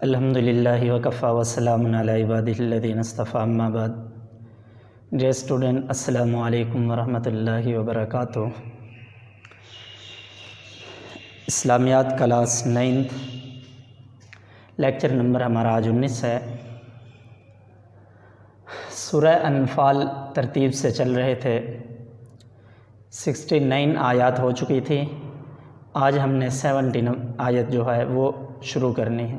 الحمدللہ وکفی وسلام علی عبادہ الذین اصطفیٰ اما بعد. ڈیئر اسٹوڈنٹ، السلام علیکم ورحمۃ اللہ وبرکاتہ. اسلامیات کلاس 9th لیکچر نمبر ہمارا آج 19 ہے. سورہ انفال ترتیب سے چل رہے تھے. 69 آیات ہو چکی تھی. آج ہم نے 70 آیت جو ہے وہ شروع کرنی ہے.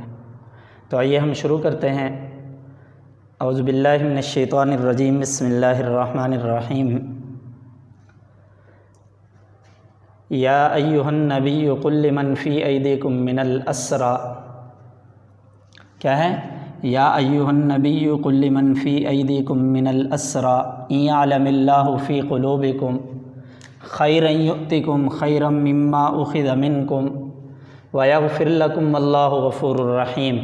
تو آئیے ہم شروع کرتے ہیں. اعوذ باللہ من الشیطان الرجیم، بسم اللہ الرحمن الرحیم. یا ایھا النبی قل لمن فی ایدیکم من الاسری. کیا ہے؟ یا ایھا النبی قل لمن فی ایدیکم من الاسری ان یعلم اللہ فی قلوبکم خیرا یؤتکم خیرا مما اخذ منکم ویغفر لکم اللہ غفور الرحیم.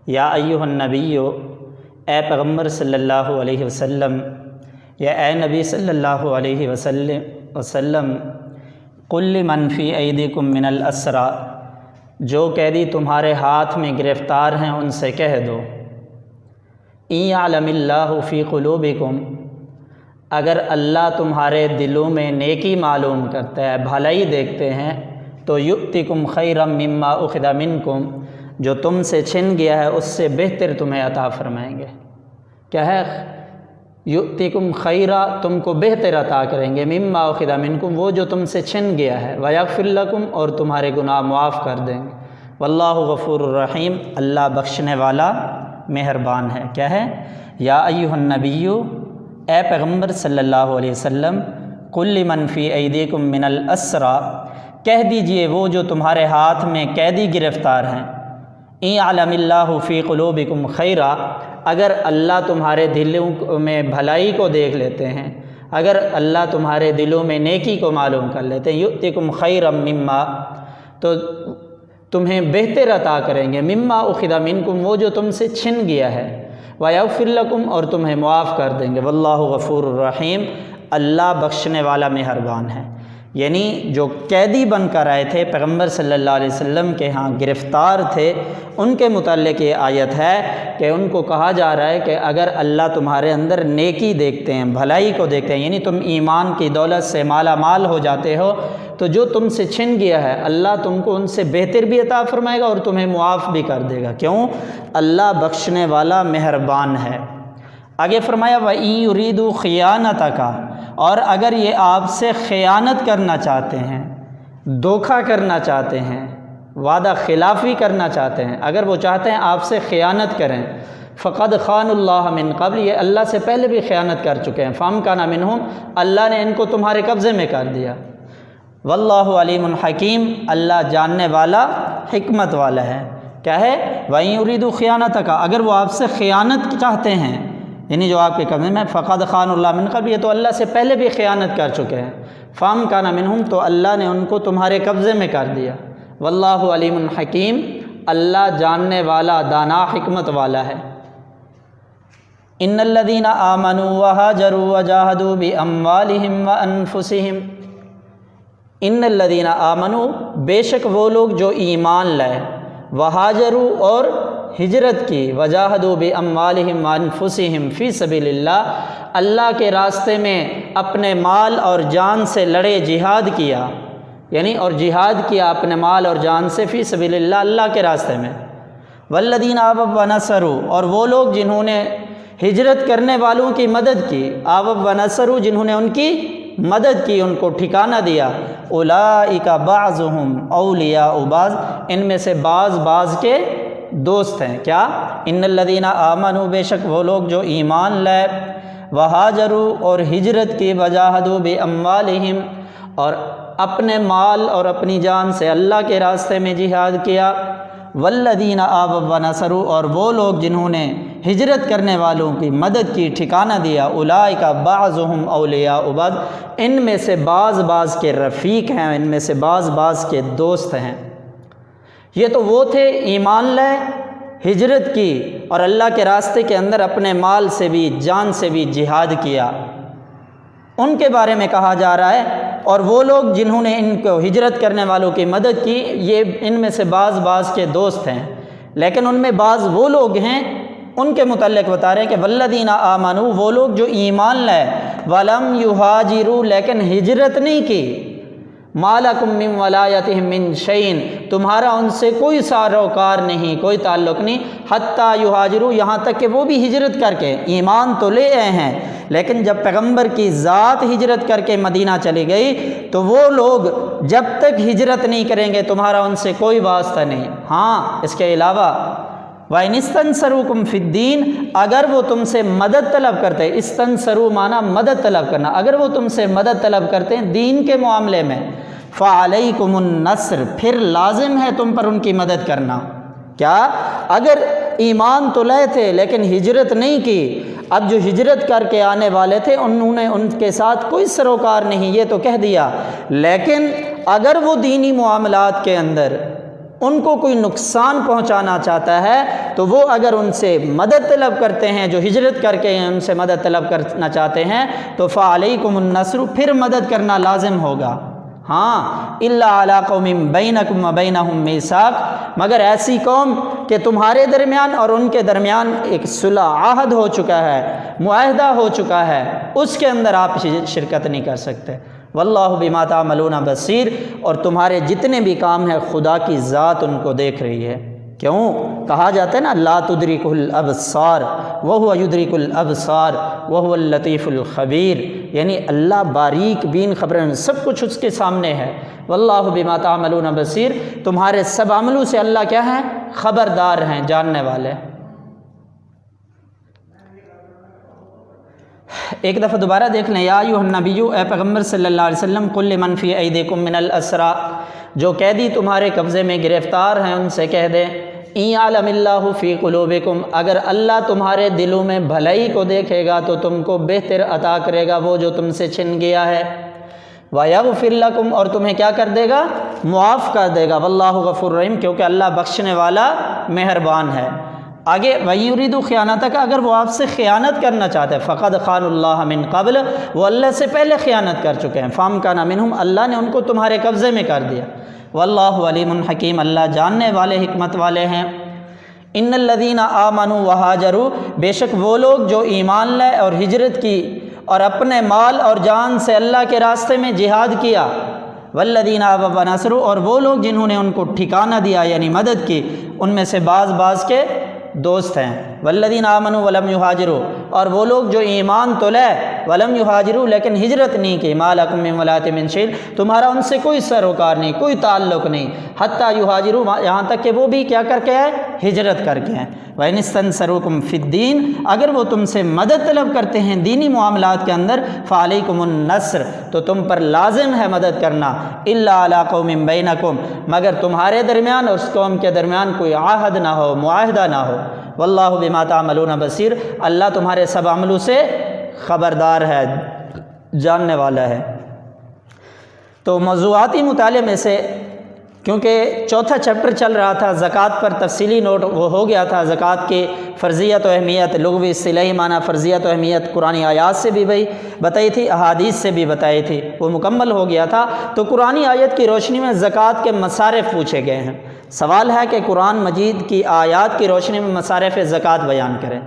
یا ایھا النبی، اے پیغمبر صلی اللہ علیہ وسلم، یا اے نبی صلی اللہ علیہ وسلم، قل لمن فی ایدیکم من الاسری، جو قیدی تمہارے ہاتھ میں گرفتار ہیں ان سے کہہ دو، ان یعلم اللہ فی قلوبکم، اگر اللہ تمہارے دلوں میں نیکی معلوم کرتا ہے، بھلائی دیکھتے ہیں، تو یؤتکم خیرا مما اخذ منکم، جو تم سے چھن گیا ہے اس سے بہتر تمہیں عطا فرمائیں گے. کیا ہے؟ یؤتکم خیرا، تم کو بہتر عطا کریں گے، مما اخذ منکم، وہ جو تم سے چھن گیا ہے، ویغفر لکم، اور تمہارے گناہ معاف کر دیں گے. واللہ غفور الرحیم، اللہ بخشنے والا مہربان ہے. کیا ہے؟ یا ایھا النبی، اے پیغمبر صلی اللہ علیہ وسلم، قل لمن فی ایدیکم من الاسری، کہہ دیجئے وہ جو تمہارے ہاتھ میں قیدی گرفتار ہیں، ان یعلم اللہ فی قلوبکم خیرا، اگر اللہ تمہارے دلوں میں بھلائی کو دیکھ لیتے ہیں، اگر اللہ تمہارے دلوں میں نیکی کو معلوم کر لیتے ہیں، یؤتکم خیرا مما، تو تمہیں بہتر عطا کریں گے، مما اخذ منکم، وہ جو تم سے چھن گیا ہے، ویغفر لکم، اور تمہیں معاف کر دیں گے. واللہ غفور الرحیم، اللہ بخشنے والا مہربان ہے. یعنی جو قیدی بن کر آئے تھے، پیغمبر صلی اللہ علیہ وسلم کے ہاں گرفتار تھے، ان کے متعلق یہ آیت ہے کہ ان کو کہا جا رہا ہے کہ اگر اللہ تمہارے اندر نیکی دیکھتے ہیں، بھلائی کو دیکھتے ہیں، یعنی تم ایمان کی دولت سے مالا مال ہو جاتے ہو، تو جو تم سے چھن گیا ہے اللہ تم کو ان سے بہتر بھی عطا فرمائے گا اور تمہیں معاف بھی کر دے گا. کیوں؟ اللہ بخشنے والا مہربان ہے. آگے فرمایا وَإِن يُرِيدُوا خِيَانَتَكَ، اور اگر یہ آپ سے خیانت کرنا چاہتے ہیں، دھوکہ کرنا چاہتے ہیں، وعدہ خلافی کرنا چاہتے ہیں، اگر وہ چاہتے ہیں آپ سے خیانت کریں، فقد خان اللہ من قبل، یہ اللہ سے پہلے بھی خیانت کر چکے ہیں، فَأَمْكَنَ مِنْهُمْ، اللہ نے ان کو تمہارے قبضے میں کر دیا. واللہ علیم حکیم، اللہ جاننے والا حکمت والا ہے. کیا ہے؟ وَإِن يُرِيدُوا خِيَانَتَكَ، اگر وہ آپ سے خیانت چاہتے ہیں، یعنی جو آپ کے قبضے میں، فقد خان اللہ من قبل، یہ تو اللہ سے پہلے بھی خیانت کر چکے ہیں، فَأَمْكَنَ مِنْهُمْ، تو اللہ نے ان کو تمہارے قبضے میں کر دیا. واللہ علیم حکیم، اللہ جاننے والا دانا حکمت والا ہے. ان الذین آمنوا وہاجروا وجاہدوا باموالہم وانفسہم، ان الذین آمنوا، بے شک وہ لوگ جو ایمان لائے، وہاجروا، اور ہجرت کی، وجاہدوا باموالہم وانفسہم فی سبیل اللہ، اللہ کے راستے میں اپنے مال اور جان سے لڑے، جہاد کیا، یعنی اور جہاد کیا اپنے مال اور جان سے، فی سبیل اللہ، اللہ کے راستے میں. والذین آووا ونصروا، اور وہ لوگ جنہوں نے ہجرت کرنے والوں کی مدد کی، آووا ونصروا، جنہوں نے ان کی مدد کی، ان کو ٹھکانہ دیا. اولئک بعضهم اولیاء بعض، ان میں سے بعض کے دوست ہیں. کیا؟ ان الذین آمنوا، بے شک وہ لوگ جو ایمان لائے، وہاجروا، اور ہجرت کی، وجاہدوا باموالہم، اور اپنے مال اور اپنی جان سے اللہ کے راستے میں جہاد کیا. والذین آووا ونصروا، اور وہ لوگ جنہوں نے ہجرت کرنے والوں کی مدد کی، ٹھکانہ دیا. اولئک بعضهم اولیاء بعض، ان میں سے بعض کے رفیق ہیں، ان میں سے بعض کے دوست ہیں. یہ تو وہ تھے ایمان لائے، ہجرت کی، اور اللہ کے راستے کے اندر اپنے مال سے بھی جان سے بھی جہاد کیا، ان کے بارے میں کہا جا رہا ہے. اور وہ لوگ جنہوں نے ان کو ہجرت کرنے والوں کی مدد کی، یہ ان میں سے بعض کے دوست ہیں. لیکن ان میں بعض وہ لوگ ہیں ان کے متعلق بتا رہے ہیں کہ والذین آمنوا، وہ لوگ جو ایمان لائے، ولم یہاجروا، لیکن ہجرت نہیں کی، ما لکم من ولایتہم من شیء، تمہارا ان سے کوئی ساروکار نہیں، کوئی تعلق نہیں، حتیٰ یہاجروا، یہاں تک کہ وہ بھی ہجرت کر کے، ایمان تو لے آئے ہیں لیکن جب پیغمبر کی ذات ہجرت کر کے مدینہ چلی گئی تو وہ لوگ جب تک ہجرت نہیں کریں گے تمہارا ان سے کوئی واسطہ نہیں۔ ہاں اس کے علاوہ وَإِنِ اسْتَنْصَرُوكُمْ فِي الدِّينِ، اگر وہ تم سے مدد طلب کرتے، استنصروا معنی مدد طلب کرنا، اگر وہ تم سے مدد طلب کرتے ہیں دین کے معاملے میں، فَعَلَيْكُمُ النَّصْرُ، پھر لازم ہے تم پر ان کی مدد کرنا۔ کیا؟ اگر ایمان تو لائے تھے لیکن ہجرت نہیں کی، اب جو ہجرت کر کے آنے والے تھے انہوں نے ان کے ساتھ کوئی سروکار نہیں، یہ تو کہہ دیا، لیکن اگر وہ دینی معاملات کے اندر ان کو کوئی نقصان پہنچانا چاہتا ہے تو وہ اگر ان سے مدد طلب کرتے ہیں، جو ہجرت کر کے ان سے مدد طلب کرنا چاہتے ہیں تو فَعَلَيْكُمُ النَّصْرُ، پھر مدد کرنا لازم ہوگا۔ ہاں إِلَّا عَلَىٰ قَوْمٍ بَيْنَكُمْ وَبَيْنَهُمْ مِيثَاقٌ، مگر ایسی قوم کہ تمہارے درمیان اور ان کے درمیان ایک صلح، عہد ہو چکا ہے، معاہدہ ہو چکا ہے، اس کے اندر آپ شرکت نہیں کر سکتے۔ واللہ بما تعملون بصیر، اور تمہارے جتنے بھی کام ہیں خدا کی ذات ان کو دیکھ رہی ہے۔ کیوں کہا جاتا ہے نا لا تدرک الابصار وہو یدرک الابصار وہو اللطیف الخبیر، یعنی اللہ باریک بین خبر، سب کچھ اس کے سامنے ہے۔ واللہ بما تعملون بصیر، تمہارے سب عملوں سے اللہ کیا ہے؟ خبردار ہیں، جاننے والے۔ ایک دفعہ دوبارہ دیکھ لیں، یا ایھا النبی، اے پیغمبر صلی اللہ علیہ وسلم، قل لمن فی ایدیکم من الاسریٰ، جو قیدی تمہارے قبضے میں گرفتار ہیں ان سے کہہ دیں، ان یعلم اللہ فی قلوبکم، اگر اللہ تمہارے دلوں میں بھلائی کو دیکھے گا تو تم کو بہتر عطا کرے گا وہ جو تم سے چھن گیا ہے، وَيَغْفِرْ لَكُمْ، اور تمہیں کیا کر دے گا؟ معاف کر دے گا، واللہ غفور رحیم، کیونکہ اللہ بخشنے والا مہربان ہے۔ آگے وَيُرِيدُ خیانتک، اگر وہ آپ سے خیانت کرنا چاہتے ہیں، فَقَدْ خَانُوا اللَّهَ مِن قَبْلُ، وہ اللہ سے پہلے خیانت کر چکے ہیں، فَأَمْكَنَ مِنْهُمْ، اللہ نے ان کو تمہارے قبضے میں کر دیا، واللہ علیم حکیم، اللہ جاننے والے حکمت والے ہیں۔ ان الذین آمنوا وہاجروا، بے شک وہ لوگ جو ایمان لائے اور ہجرت کی اور اپنے مال اور جان سے اللہ کے راستے میں جہاد کیا، والذین آووا ونصروا، اور وہ لوگ جنہوں نے ان کو ٹھکانہ دیا یعنی مدد کی، ان میں سے بعض کے دوست ہیں۔ والذین آمنوا ولم یہاجروا، اور وہ لوگ جو ایمان تو لائے ولم یہاجروا لیکن ہجرت نہیں کی، ما لکم من ولایۃ من شیء، تمہارا ان سے کوئی سروکار نہیں، کوئی تعلق نہیں، حتیٰ یہاجروا، یہاں تک کہ وہ بھی کیا کر کے آئے؟ ہجرت کر کے آئے۔ وَإِنِ اسْتَنْصَرُوكُمْ فِي الدِّينِ، اگر وہ تم سے مدد طلب کرتے ہیں دینی معاملات کے اندر، فَعَلَيْكُمُ النَّصْرُ، تو تم پر لازم ہے مدد کرنا، إِلَّا عَلَىٰ قَوْمٍ بَيْنَكُمْ، مگر تمہارے درمیان اور اس قوم کے درمیان کوئی عہد نہ ہو، معاہدہ نہ ہو، واللہ بما تعملون بصیر، اللہ تمہارے سب عملوں سے خبردار ہے، جاننے والا ہے۔ تو موضوعاتی مطالعے میں سے، کیونکہ چوتھا چیپٹر چل رہا تھا، زکوٰۃ پر تفصیلی نوٹ وہ ہو گیا تھا، زکوٰۃ کی فرضیت و اہمیت، لغوی اصطلاحی معنی فرضیت و اہمیت قرآن آیات سے بھی بتائی تھی، احادیث سے بھی بتائی تھی، وہ مکمل ہو گیا تھا۔ تو قرآن آیت کی روشنی میں زکوٰۃ کے مصارف پوچھے گئے ہیں۔ سوال ہے کہ قرآن مجید کی آیات کی روشنی میں مصارف زکوٰۃ بیان کریں۔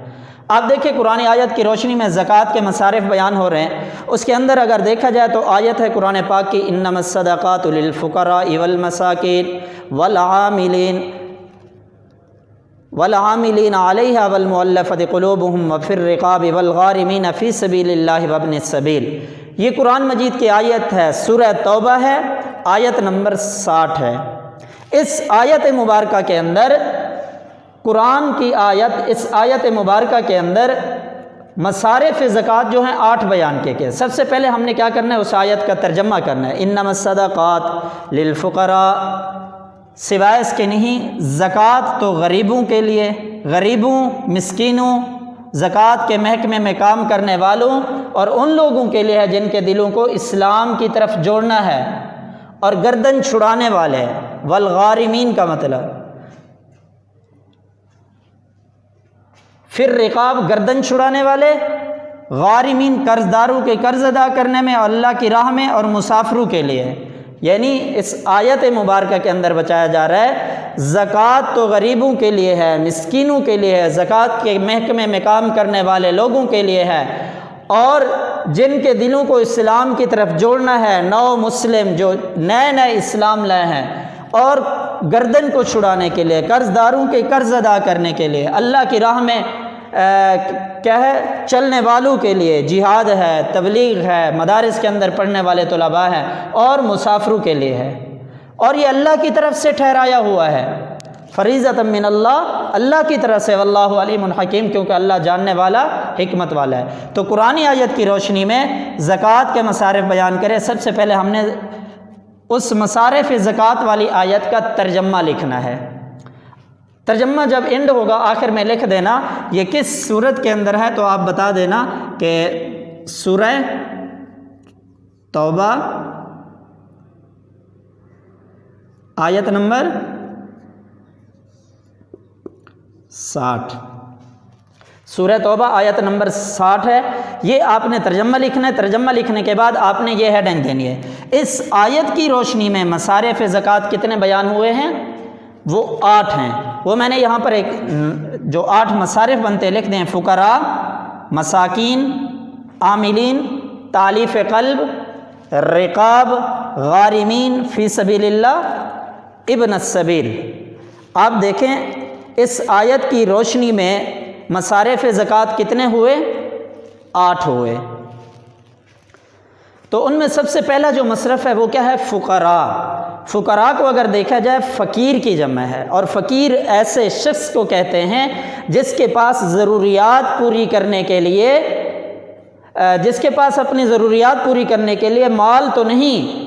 آپ دیکھیں قرآن آیت کی روشنی میں زکوٰۃ کے مصارف بیان ہو رہے ہیں، اس کے اندر اگر دیکھا جائے تو آیت ہے قرآن پاک کی، انما الصدقات للفقراء والمساکین والعاملین علیہا والمؤلفۃ قلوبہم وفی الرقاب والغارمین فی سبیل اللہ وابن السبیل۔ یہ قرآن مجید کی آیت ہے، سورہ توبہ ہے، آیت نمبر 60 ہے۔ اس آیت مبارکہ کے اندر قرآن کی آیت، اس آیت مبارکہ کے اندر مصارف زکوٰۃ جو ہیں 8 بیان کیے گئے۔ سب سے پہلے ہم نے کیا کرنا ہے؟ اس آیت کا ترجمہ کرنا ہے، انما الصدقات للفقراء، سوائے اس کے نہیں، زکوٰۃ تو غریبوں کے لیے، غریبوں، مسکینوں، زکوٰۃ کے محکمے میں کام کرنے والوں اور ان لوگوں کے لیے ہے جن کے دلوں کو اسلام کی طرف جوڑنا ہے، اور گردن چھڑانے والے، والغارمین کا مطلب پھر رقاب، گردن چھڑانے والے، غارمین قرض داروں کے قرض ادا کرنے میں اور اللہ کی راہ میں، اور مسافروں کے لیے، یعنی اس آیت مبارکہ کے اندر بتایا جا رہا ہے زکوٰۃ تو غریبوں کے لیے ہے، مسکینوں کے لیے ہے، زکوٰۃ کے محکمے میں کام کرنے والے لوگوں کے لیے ہے، اور جن کے دلوں کو اسلام کی طرف جوڑنا ہے، نو مسلم جو نئے اسلام لائے ہیں، اور گردن کو چھڑانے کے لیے، قرض داروں کے قرض ادا کرنے کے لیے، اللہ کی راہ میں کیا ہے چلنے والوں کے لیے، جہاد ہے، تبلیغ ہے، مدارس کے اندر پڑھنے والے طلباء ہیں، اور مسافروں کے لیے ہے، اور یہ اللہ کی طرف سے ٹھہرایا ہوا ہے، فریضۃ من اللہ، اللہ کی طرف سے، واللہ علیم حکیم، کیونکہ اللہ جاننے والا، حکمت والا ہے۔ تو قرآن آیت کی روشنی میں زکوٰۃ کے مصارف بیان کرے، سب سے پہلے ہم نے اس مصارف زکوٰۃ والی آیت کا ترجمہ لکھنا ہے۔ ترجمہ جب اینڈ ہوگا، آخر میں لکھ دینا یہ کس سورت کے اندر ہے، تو آپ بتا دینا کہ سورہ توبہ آیت نمبر 60، سورہ توبہ آیت نمبر 60 ہے، یہ آپ نے ترجمہ لکھنا ہے۔ ترجمہ لکھنے کے بعد آپ نے یہ ہیڈنگ دینی ہے، اس آیت کی روشنی میں مصارف زکوٰۃ کتنے بیان ہوئے ہیں؟ وہ 8 ہیں۔ وہ میں نے یہاں پر ایک جو 8 مصارف بنتے لکھ دیں: فقراء، مساکین، عاملین، تالیف قلب، رقاب، غارمین، فی سبیل اللہ، ابن السبیل۔ آپ دیکھیں اس آیت کی روشنی میں مصارف زکوٰۃ کتنے ہوئے؟ 8 ہوئے۔ تو ان میں سب سے پہلا جو مصرف ہے وہ کیا ہے؟ فقراء۔ فقراء کو اگر دیکھا جائے فقیر کی جمع ہے، اور فقیر ایسے شخص کو کہتے ہیں جس کے پاس ضروریات پوری کرنے کے لیے جس کے پاس اپنی ضروریات پوری کرنے کے لیے مال تو نہیں۔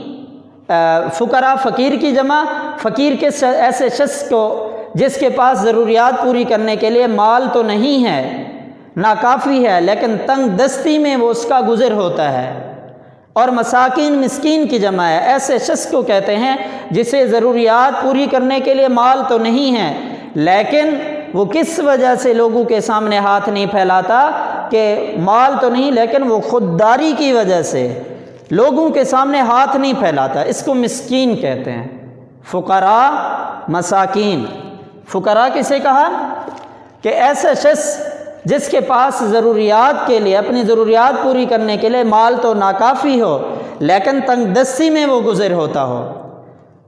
فقراء فقیر کی جمع، فقیر کے ایسے شخص کو جس کے پاس ضروریات پوری کرنے کے لیے مال تو نہیں ہے، ناکافی ہے، لیکن تنگ دستی میں وہ اس کا گزر ہوتا ہے۔ اور مساکین مسکین کی جمع ہے، ایسے شخص کو کہتے ہیں جسے ضروریات پوری کرنے کے لیے مال تو نہیں ہے، لیکن وہ کس وجہ سے لوگوں کے سامنے ہاتھ نہیں پھیلاتا کہ مال تو نہیں، لیکن وہ خودداری کی وجہ سے لوگوں کے سامنے ہاتھ نہیں پھیلاتا، اس کو مسکین کہتے ہیں۔ فقراء، مساکین۔ فقراء کسے کہا؟ کہ ایسا شخص جس کے پاس ضروریات کے لیے، اپنی ضروریات پوری کرنے کے لیے مال تو ناکافی ہو، لیکن تنگ دستی میں وہ گزر ہوتا ہو۔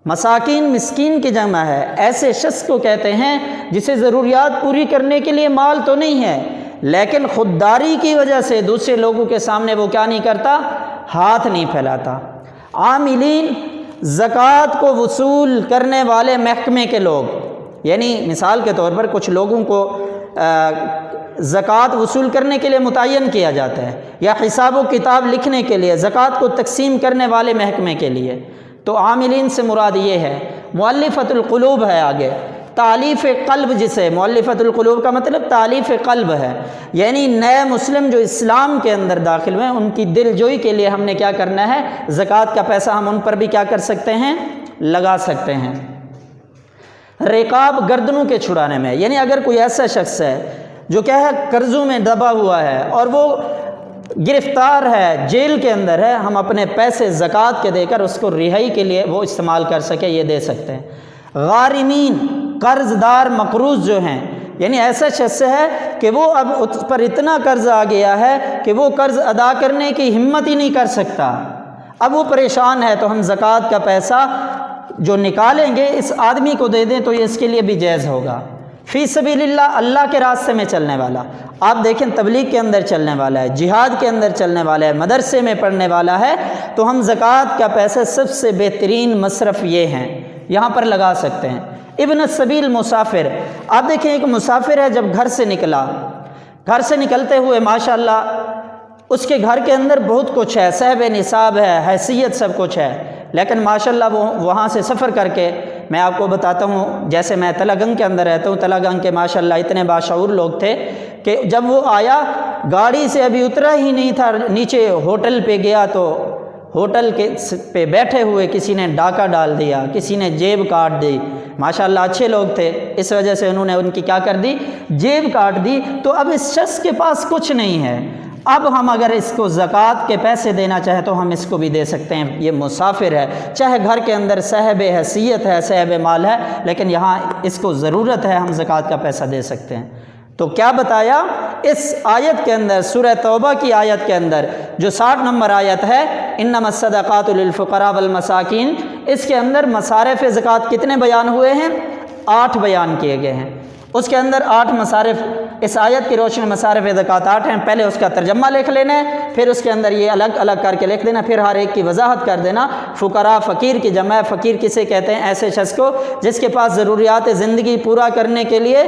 مساکین مسکین کی جمع ہے، ایسے شخص کو کہتے ہیں جسے ضروریات پوری کرنے کے لیے مال تو نہیں ہے، لیکن خودداری کی وجہ سے دوسرے لوگوں کے سامنے وہ کیا نہیں کرتا؟ ہاتھ نہیں پھیلاتا۔ عاملین، زکوٰۃ کو وصول کرنے والے محکمے کے لوگ، یعنی مثال کے طور پر کچھ لوگوں کو زکوٰۃ وصول کرنے کے لیے متعین کیا جاتا ہے، یا حساب و کتاب لکھنے کے لیے، زکوٰۃ کو تقسیم کرنے والے محکمے کے لیے، تو عاملین سے مراد یہ ہے۔ مؤلفۃ القلوب ہے آگے، تالیف قلب، جسے مؤلفۃ القلوب کا مطلب تالیف قلب ہے، یعنی نئے مسلم جو اسلام کے اندر داخل ہوئے ہیں ان کی دل جوئی کے لیے ہم نے کیا کرنا ہے؟ زکوٰۃ کا پیسہ ہم ان پر بھی کیا کر سکتے ہیں؟ لگا سکتے ہیں۔ رقاب، گردنوں کے چھڑانے میں، یعنی اگر کوئی ایسا شخص ہے جو کیا ہے قرضوں میں دبا ہوا ہے اور وہ گرفتار ہے، جیل کے اندر ہے، ہم اپنے پیسے زکوٰۃ کے دے کر اس کو رہائی کے لیے وہ استعمال کر سکے، یہ دے سکتے ہیں۔ غارمین، قرض دار مقروض جو ہیں، یعنی ایسا شخص ہے کہ وہ اب اس پر اتنا قرض آ گیا ہے کہ وہ قرض ادا کرنے کی ہمت ہی نہیں کر سکتا، اب وہ پریشان ہے، تو ہم زکوٰۃ کا پیسہ جو نکالیں گے اس آدمی کو دے دیں تو یہ اس کے لیے بھی جائز ہوگا۔ فی سبیل اللہ، اللہ کے راستے میں چلنے والا، آپ دیکھیں تبلیغ کے اندر چلنے والا ہے، جہاد کے اندر چلنے والا ہے، مدرسے میں پڑھنے والا ہے، تو ہم زکوٰۃ کا پیسہ سب سے بہترین مصرف یہ ہیں، یہاں پر لگا سکتے ہیں۔ ابن السبیل، مسافر، آپ دیکھیں ایک مسافر ہے، جب گھر سے نکلا، گھر سے نکلتے ہوئے ماشاءاللہ اس کے گھر کے اندر بہت کچھ ہے، صاحب نصاب ہے، حیثیت سب کچھ ہے، لیکن ماشاءاللہ وہ وہاں سے سفر کر کے، میں آپ کو بتاتا ہوں، جیسے میں تلا گنگ کے اندر رہتا ہوں، تلا گنگ کے ماشاءاللہ اتنے باشعور لوگ تھے کہ جب وہ آیا گاڑی سے ابھی اترا ہی نہیں تھا، نیچے ہوٹل پہ گیا تو ہوٹل کے پہ بیٹھے ہوئے کسی نے ڈاکہ ڈال دیا، کسی نے جیب کاٹ دی، ماشاءاللہ اچھے لوگ تھے، اس وجہ سے انہوں نے ان کی کیا کر دی؟ جیب کاٹ دی۔ تو اب اس شخص کے پاس کچھ نہیں ہے، اب ہم اگر اس کو زکوٰۃ کے پیسے دینا چاہیں تو ہم اس کو بھی دے سکتے ہیں، یہ مسافر ہے، چاہے گھر کے اندر صاحب حیثیت ہے، صاحب مال ہے، لیکن یہاں اس کو ضرورت ہے، ہم زکوٰۃ کا پیسہ دے سکتے ہیں۔ تو کیا بتایا اس آیت کے اندر، سورہ توبہ کی آیت کے اندر جو 60 نمبر آیت ہے، انما الصدقات للفقراء والمساکین، اس کے اندر مصارف زکوٰۃ کتنے بیان ہوئے ہیں؟ 8 بیان کیے گئے ہیں۔ اس کے اندر 8 مصارف، اس آیت کی روشنی میں مصارف زکوٰۃ 8 ہیں۔ پہلے اس کا ترجمہ لکھ لینا ہے، پھر اس کے اندر یہ الگ الگ کر کے لکھ دینا، پھر ہر ایک کی وضاحت کر دینا۔ فقراء، فقیر کی جمع ہے۔ فقیر کسے کہتے ہیں؟ ایسے شخص کو جس کے پاس ضروریات زندگی پورا کرنے کے لیے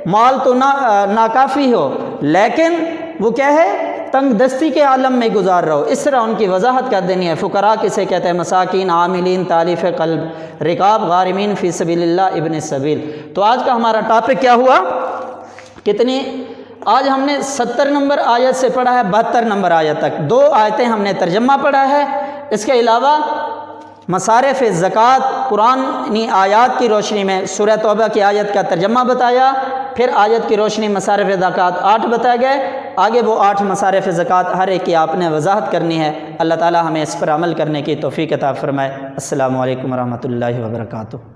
مال تو ناکافی ہو، لیکن وہ کیا ہے؟ تنگ دستی کے عالم میں گزار رہا ہو، اس طرح ان کی وضاحت کر دینی ہے۔ فقراء کسے کہتے ہیں؟ مساکین، عاملین، تالیف قلب، رقاب، غارمین فی سبیل اللہ، ابن السبیل۔ تو آج کا ہمارا ٹاپک کیا ہوا؟ کتنی؟ آج ہم نے 70 نمبر آیت سے پڑھا ہے 72 نمبر آیت تک، 2 آیتیں ہم نے ترجمہ پڑھا ہے۔ اس کے علاوہ مصارف زکوٰۃ قرآنی آیات کی روشنی میں سورہ توبہ کی آیت کا ترجمہ بتایا، پھر آیت کی روشنی مصارف زکوٰۃ 8 بتائے گئے، آگے وہ 8 مصارف زکوٰۃ ہر ایک کی آپ نے وضاحت کرنی ہے۔ اللہ تعالی ہمیں اس پر عمل کرنے کی توفیق عطا فرمائے۔ السلام علیکم ورحمۃ اللہ وبرکاتہ۔